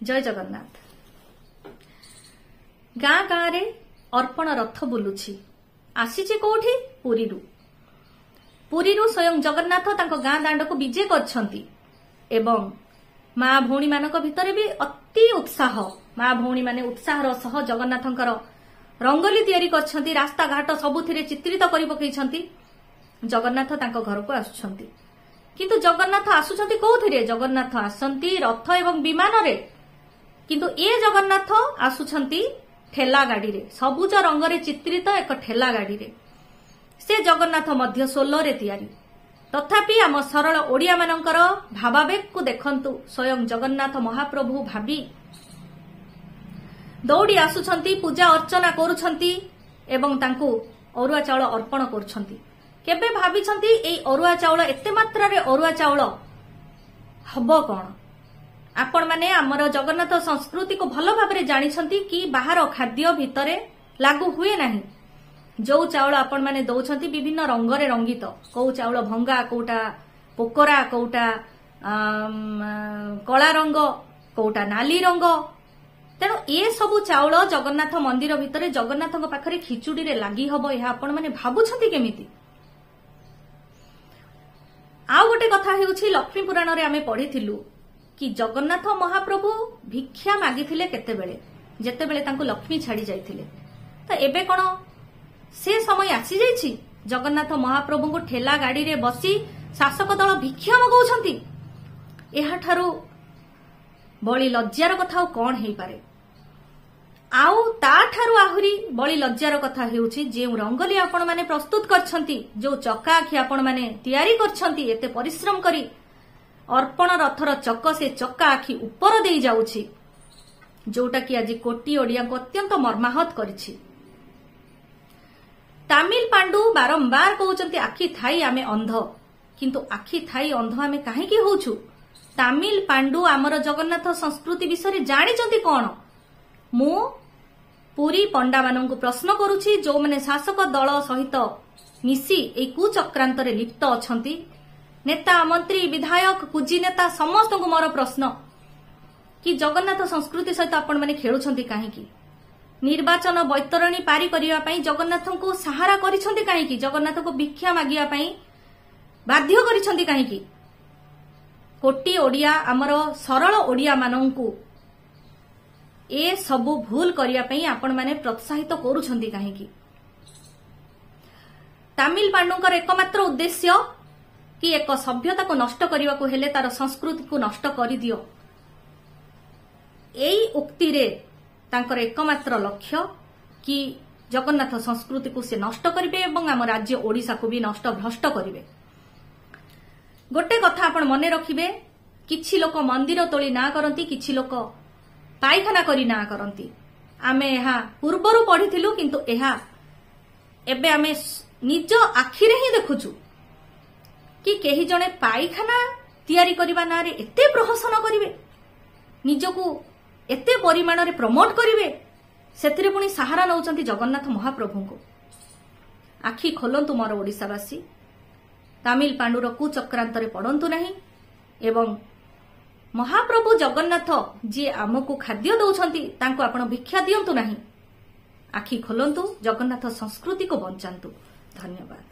जय जगन्नाथ। गाँ गाँ रे अर्पण रथ बुलुछि आसीचे कोठी पुरीरू स्वयं जगन्नाथ तांको गाँ दांड को विजय करछंती एवं माँ भौणी मानक भितरे भी अति उत्साह माँ भौणी माने उत्साहर सह जगन्नाथंकर रंगोली तैयारी करछंती रास्ता घाट सबुथिरे चित्रित करि पकेइछंती। जगन्नाथ तांको घर को आसुछंती किंतु जगन्नाथ आसुछंती कोथिरे जगन्नाथ आसंती रथ एवं विमान रे किंतु ए जगन्नाथ आसुछंती ठेला गाड़ी रे सबुज रंग रे चित्रित एक ठेला गाड़ी रे से जगन्नाथ मध्य सोलो रे तैयारी तथापि आम सरल ओडिया मानकर भावावेग को देखंतु स्वयं जगन्नाथ महाप्रभु भाबी दौड़ी आसुछंती पूजा अर्चना करुछंती एवं तांको अरुआ चाउल अर्पण करुछंती। केबे भाबिछंती एई अरुआ चाउल एते मात्रा रे अरुआ चाउल हबो कोन? आपण माने हमर जगन्नाथ संस्कृति को भल भाबरे जानिछंती कि बाहर खाद्य भितरे लागू हुए नाही। जो चाउल आपण माने दउछंती विभिन्न रंग रे रंगित को चाउल भंगा कोटा पोकरा कोटा कला रंग कोटा नाली रंग तेणु ए सबु चाउल जगन्नाथ मंदिर भितरे जगन्नाथଙ୍କ पाखरे खिचुडी रे लागि हबो ଏହା आपण माने भाबुछंती केमिति? आउ गोटे कथा हेउछि लक्ष्मी पुराण रे आमे पढिथिलु कि जगन्नाथ महाप्रभु भिक्षा मागिथिले केतेबेले जेतेबेले तांको लक्ष्मी छाडी जाइथिले त एबे कोन से समय आसी जाइछि जगन्नाथ महाप्रभु को ठेला गाड़ी रे बसी शासक दल भिक्षा मगौछंती। एहा ठारू बड़ी लज्जार कथा कौन हेई पारे? आउ ता ठारू आहुरी बड़ी लज्जार कथा हेउछि जे रंगोली आपण माने प्रस्तुत करछंती जो चक्का आखि आपण माने तैयारी करछंती एते परिश्रम करी अर्पण रथर चक्क से चक्का आखि ऊपर देई जाउछि जोटा कि आज कोटी ओडिया को अत्यंत मर्माहत करिछि। तामिल पांडु बारंबार कहउचंती आखि थाई आमे अंध किंतु आखि थाई अंध आमे काहे की होउछु? तामिल पांडु आमर जगन्नाथ संस्कृति विषय जानिचंती कोन? मु पुरी पंडा मानंकु प्रश्न करूछि जो माने शासक दल सहित मिसी ए कुचक्रांत रे लिप्त अछंती नेता मंत्री विधायक कुजी नेता समस्त को मोर प्रश्न कि जगन्नाथ संस्कृति सहित आपण माने खेलुछंती काहे की? निर्वाचन बैतरणी पारी करिवा पई जगन्नाथ को सहारा करिछंती काहे की? जगन्नाथ को भिक्षा मागिया पई बाध्य करिछंती काहे की? कोटी ओडिया आमर सरल ओडिया मानंकु ए सबु भूल करिया पई आपण माने प्रोत्साहित करूछंती काहे की? तामिल पांडुकर एकमात्र उद्देश्य कि एक सभ्यता को नष्ट करिवा को हेले तार संस्कृति को नष्ट करि दियो एई उक्ति रे तांकर एकमात्र लक्ष्य कि जगन्नाथ संस्कृति को से नष्ट करिवे एवं आम राज्य ओडिसा को भी नष्ट भ्रष्ट करिवे। गोटे कथा आपण मने रखिबे किछि लोक मंदिर तोली ना करंती किछि लोक पायखाना करी ना करंती। आमे एहा पूर्वरु पढिथिलु किंतु एहा एबे आमे निज आखिरे ही देखुछु कि केही जणे पायखाना तैयारी करिबा ना रे एते प्रहसन करिवे निजको एते परिमाण रे प्रमोट करिवे सेथिरे पुनी सहारा नउचंती जगन्नाथ महाप्रभु को। आखि खोलंतु मोर ओडिसावासी तामिल पांडुर कुचक्रांत रे पड़ंतु नहीं एवं महाप्रभु जगन्नाथ जी आमको खाद्य दउछंती तांको आपण भिक्षा दियंतु नहीं। आखि खोलंतु जगन्नाथ संस्कृति को बंचांतु। धन्यवाद।